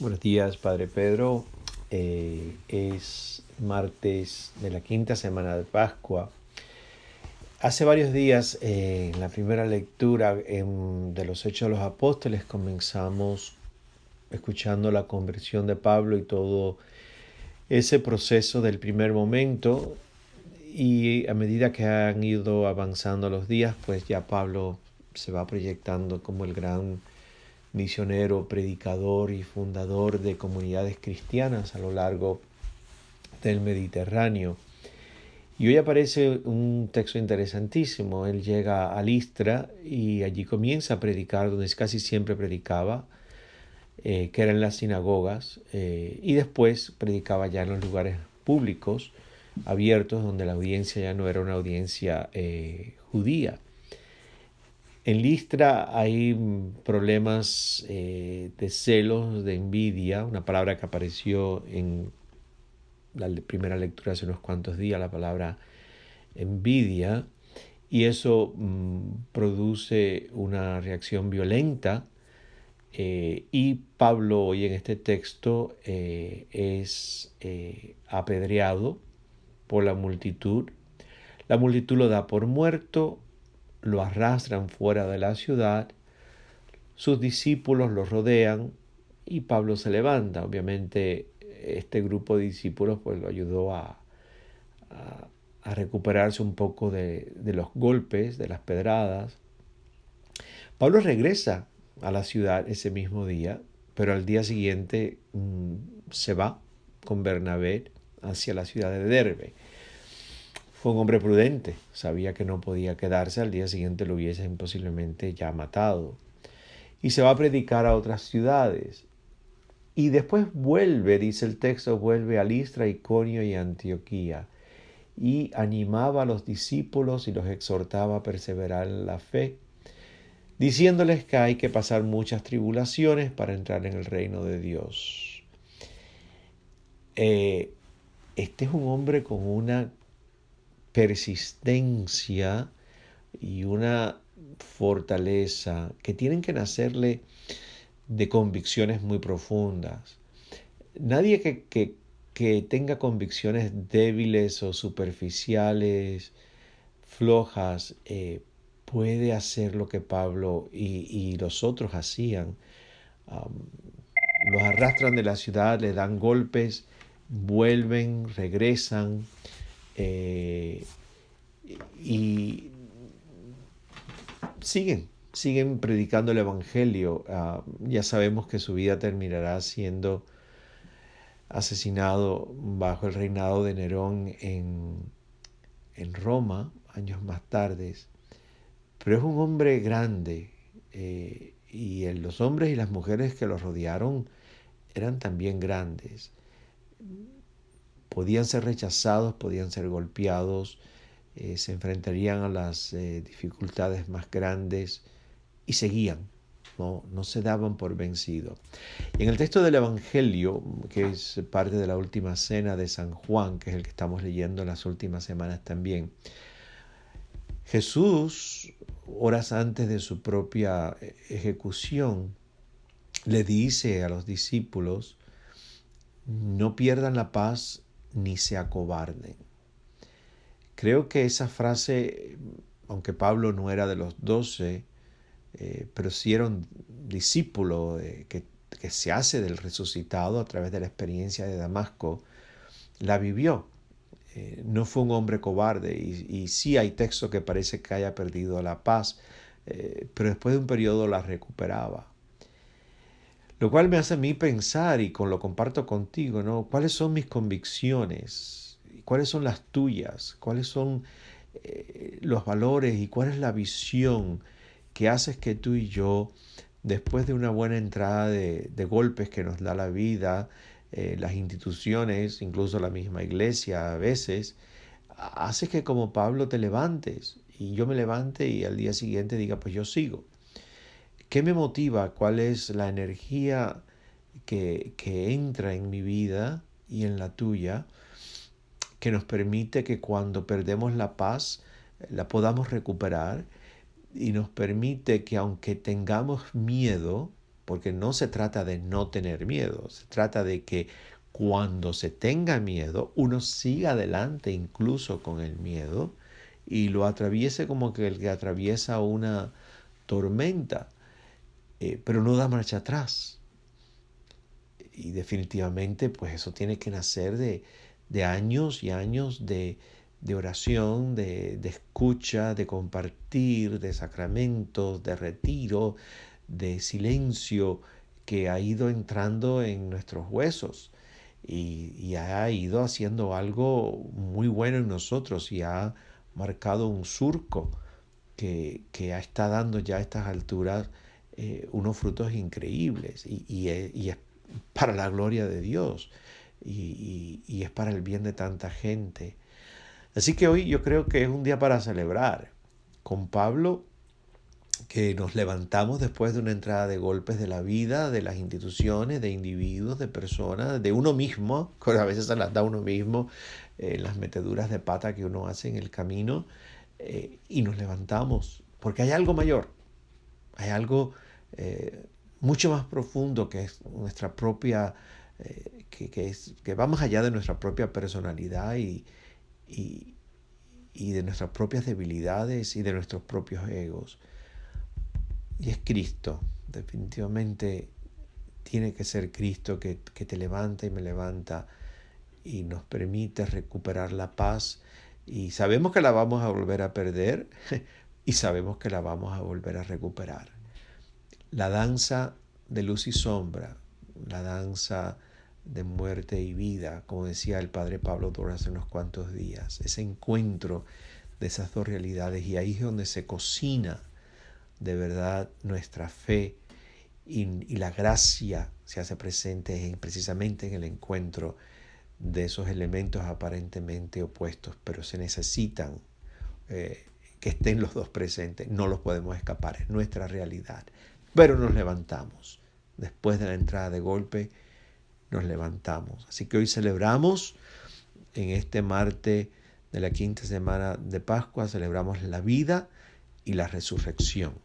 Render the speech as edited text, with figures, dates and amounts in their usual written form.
Buenos días, Padre Pedro. Es martes de la quinta semana de Pascua. Hace varios días, en la primera lectura de los Hechos de los Apóstoles, comenzamos escuchando la conversión de Pablo y todo ese proceso del primer momento. Y a medida que han ido avanzando los días, pues ya Pablo se va proyectando como el gran misionero, predicador y fundador de comunidades cristianas a lo largo del Mediterráneo. Y hoy aparece un texto interesantísimo. Él llega a Listra y allí comienza a predicar, donde casi siempre predicaba, que era en las sinagogas, y después predicaba ya en los lugares públicos, abiertos, donde la audiencia ya no era una audiencia judía. En Listra hay problemas de celos, de envidia, una palabra que apareció en la primera lectura hace unos cuantos días, la palabra envidia, y eso produce una reacción violenta. Y Pablo hoy en este texto es apedreado por la multitud. La multitud lo da por muerto, lo arrastran fuera de la ciudad, sus discípulos lo rodean y Pablo se levanta. Obviamente este grupo de discípulos pues lo ayudó a recuperarse un poco de los golpes, de las pedradas. Pablo regresa a la ciudad ese mismo día, pero al día siguiente se va con Bernabé hacia la ciudad de Derbe. Fue un hombre prudente, sabía que no podía quedarse, al día siguiente lo hubiesen posiblemente ya matado. Y se va a predicar a otras ciudades. Y después vuelve, dice el texto, vuelve a Listra, Iconio y Antioquía. Y animaba a los discípulos y los exhortaba a perseverar en la fe, diciéndoles que hay que pasar muchas tribulaciones para entrar en el reino de Dios. Este es un hombre con una persistencia y una fortaleza que tienen que nacerle de convicciones muy profundas. Nadie que tenga convicciones débiles o superficiales, flojas, puede hacer lo que Pablo y los otros hacían. Los arrastran de la ciudad, le dan golpes, vuelven, regresan eh, y siguen predicando el Evangelio. Ya sabemos que su vida terminará siendo asesinado bajo el reinado de Nerón en Roma, años más tarde. Pero es un hombre grande y los hombres y las mujeres que lo rodearon eran también grandes. Podían ser rechazados, podían ser golpeados, se enfrentarían a las dificultades más grandes y seguían, no se daban por vencidos. Y en el texto del Evangelio, que es parte de la última cena de San Juan, que es el que estamos leyendo en las últimas semanas también, Jesús, horas antes de su propia ejecución, le dice a los discípulos, no pierdan la paz ni se acobarden. Creo que esa frase, aunque Pablo no era de los 12, pero sí era un discípulo que se hace del resucitado a través de la experiencia de Damasco, la vivió. No fue un hombre cobarde y sí hay textos que parece que haya perdido la paz, pero después de un periodo la recuperaba. Lo cual me hace a mí pensar, y lo comparto contigo, ¿no? ¿Cuáles son mis convicciones? ¿Cuáles son las tuyas? ¿Cuáles son los valores y cuál es la visión que haces que tú y yo, después de una buena entrada de golpes que nos da la vida, las instituciones, incluso la misma iglesia a veces, haces que como Pablo te levantes y yo me levante y al día siguiente diga, pues yo sigo? ¿Qué me motiva? ¿Cuál es la energía que entra en mi vida y en la tuya que nos permite que cuando perdemos la paz la podamos recuperar y nos permite que aunque tengamos miedo, porque no se trata de no tener miedo, se trata de que cuando se tenga miedo, uno siga adelante incluso con el miedo y lo atraviese como que el que atraviesa una tormenta, pero no da marcha atrás. Y definitivamente, pues eso tiene que nacer de años y años de oración, de escucha, de compartir, de sacramentos, de retiro, de silencio que ha ido entrando en nuestros huesos y ha ido haciendo algo muy bueno en nosotros y ha marcado un surco que está dando ya a estas alturas unos frutos increíbles y es para la gloria de Dios y es para el bien de tanta gente. Así que hoy yo creo que es un día para celebrar. Con Pablo, que nos levantamos después de una entrada de golpes de la vida, de las instituciones, de individuos, de personas, de uno mismo, que a veces se las da uno mismo, las meteduras de pata que uno hace en el camino, y nos levantamos, porque hay algo mayor, hay algo mucho más profundo que es nuestra propia, que va más allá de nuestra propia personalidad y, y de nuestras propias debilidades y de nuestros propios egos. Y es Cristo, definitivamente tiene que ser Cristo que te levanta y me levanta y nos permite recuperar la paz. Y sabemos que la vamos a volver a perder y sabemos que la vamos a volver a recuperar. La danza de luz y sombra, la danza de muerte y vida, como decía el padre Pablo Torres hace unos cuantos días, ese encuentro de esas dos realidades, y ahí es donde se cocina de verdad nuestra fe y la gracia se hace presente precisamente en el encuentro de esos elementos aparentemente opuestos, pero se necesitan que estén los dos presentes, no los podemos escapar, es nuestra realidad. Pero nos levantamos, después de la entrada de golpe, nos levantamos. Así que hoy celebramos en este martes de la quinta semana de Pascua, celebramos la vida y la resurrección.